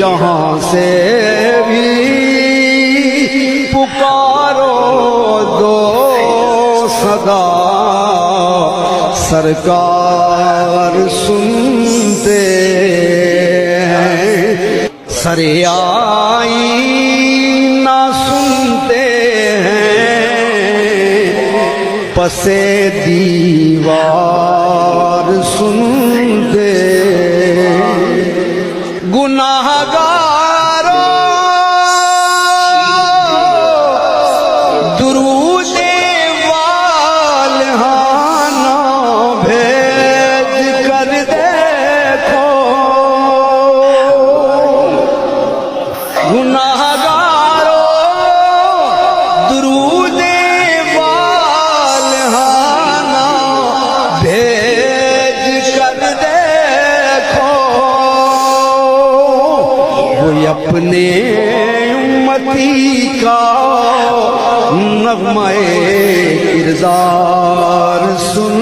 جہاں سے بھی پکارو دو صدا سرکار سنتے ہیں سرے آئی نہ سنتے ہیں پسے دیوار سنتے گناہگارو درود والہانہ بھیج کر دیکھو گناہگارو درود والہانہ بھیج کر دیکھو کوئی اپنے امتی کا نغمہ کردار سن